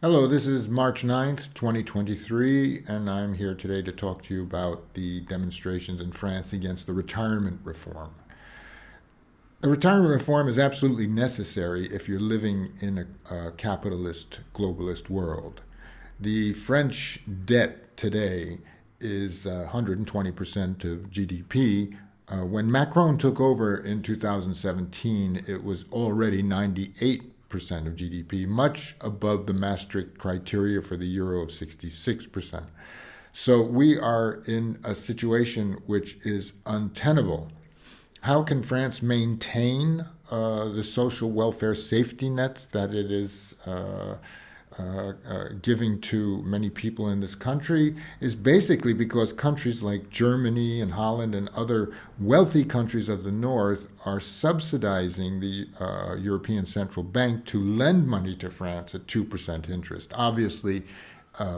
Hello, this is March 9th, 2023, and I'm here today to talk to you about the demonstrations in France against the retirement reform. The retirement reform is absolutely necessary if you're living in a capitalist, globalist world. The French debt today is 120% of GDP. When Macron took over in 2017, it was already 98% of GDP, much above the Maastricht criteria for the euro of 66%. So we are in a situation which is untenable. How can France maintain the social welfare safety nets that it is giving to many people in this country is basically because countries like Germany and Holland and other wealthy countries of the North are subsidizing the European Central Bank to lend money to France at 2% interest. Obviously,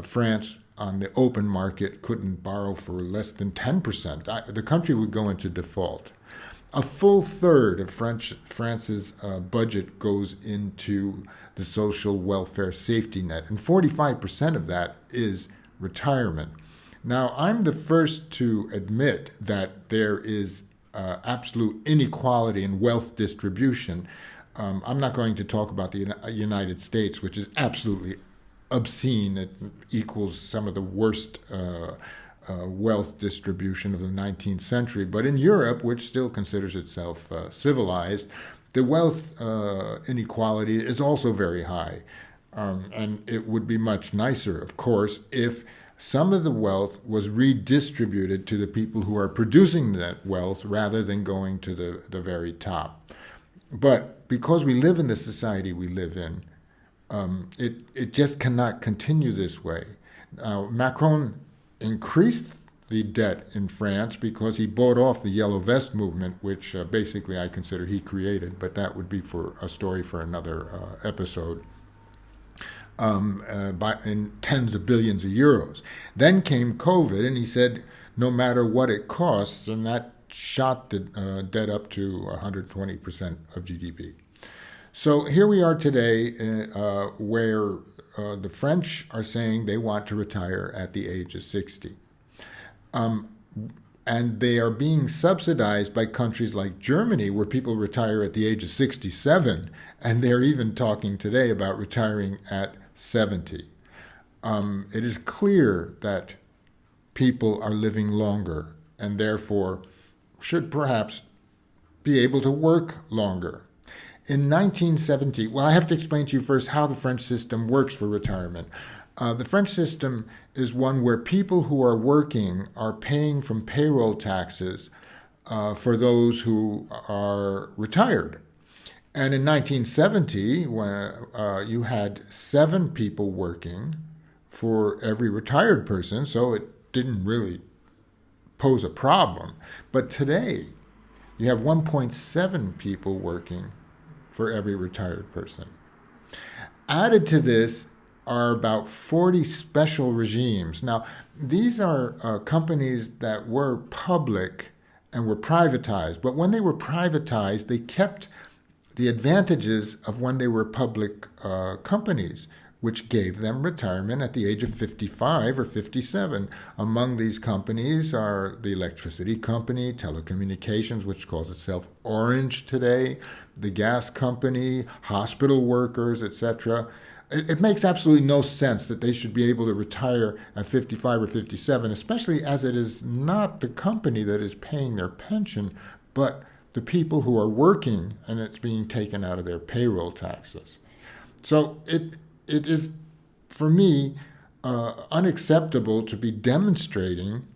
France on the open market couldn't borrow for less than 10%. The country would go into default. A full third of France's budget goes into the social welfare safety net, and 45% of that is retirement. Now, I'm the first to admit that there is absolute inequality in wealth distribution. I'm not going to talk about the United States, which is absolutely obscene. It equals some of the worst wealth distribution of the 19th century. But in Europe, which still considers itself civilized, the wealth inequality is also very high. And it would be much nicer, of course, if some of the wealth was redistributed to the people who are producing that wealth rather than going to the very top. But because we live in the society we live in, it just cannot continue this way. Macron increased the debt in France because he bought off the Yellow Vest movement, which basically I consider he created, but that would be for a story for another episode, in tens of billions of euros. Then came COVID, and he said, no matter what it costs, and that shot the debt up to 120% of GDP. So here we are today where the French are saying they want to retire at the age of 60. And they are being subsidized by countries like Germany, where people retire at the age of 67, and they're even talking today about retiring at 70. It is clear that people are living longer and therefore should perhaps be able to work longer. In 1970, well, I have to explain to you first how the French system works for retirement. The French system is one where people who are working are paying from payroll taxes for those who are retired. And in 1970, when you had 7 people working for every retired person, so it didn't really pose a problem. But today, you have 1.7 people working for every retired person. Added to this are about 40 special regimes. Now, these are companies that were public and were privatized, but when they were privatized, they kept the advantages of when they were public companies, which gave them retirement at the age of 55 or 57. Among these companies are the electricity company, telecommunications, which calls itself Orange today, the gas company, hospital workers, etc. It makes absolutely no sense that they should be able to retire at 55 or 57, especially as it is not the company that is paying their pension, but the people who are working, and it's being taken out of their payroll taxes. So it is, for me, unacceptable to be demonstrating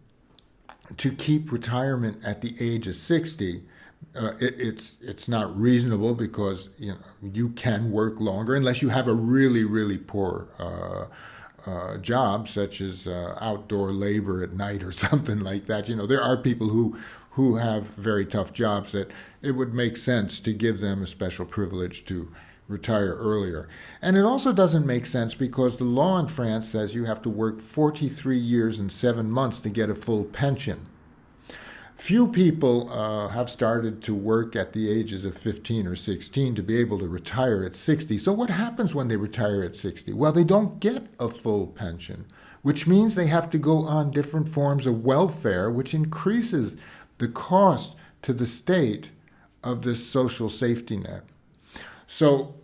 to keep retirement at the age of 60. It's not reasonable because you can work longer unless you have a really, really poor job, such as outdoor labor at night or something like that. There are people who have very tough jobs that it would make sense to give them a special privilege to retire earlier. And it also doesn't make sense because the law in France says you have to work 43 years and 7 months to get a full pension. Few people have started to work at the ages of 15 or 16 to be able to retire at 60. So what happens when they retire at 60? Well, they don't get a full pension, which means they have to go on different forms of welfare, which increases the cost to the state of this social safety net. So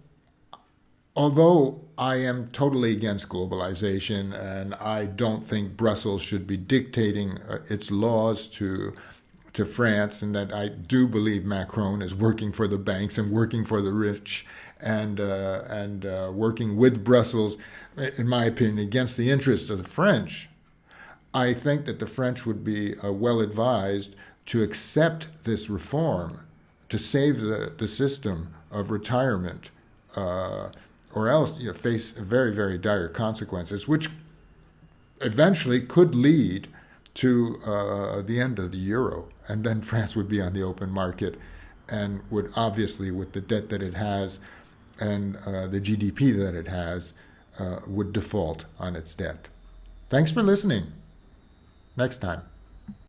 although I am totally against globalization and I don't think Brussels should be dictating its laws to France, and that I do believe Macron is working for the banks and working for the rich and working with Brussels, in my opinion, against the interests of the French, I think that the French would be well advised to accept this reform to save the system of retirement, or else face very, very dire consequences, which eventually could lead to the end of the euro. And then France would be on the open market and would obviously, with the debt that it has and the GDP that it has, would default on its debt. Thanks for listening. Next time.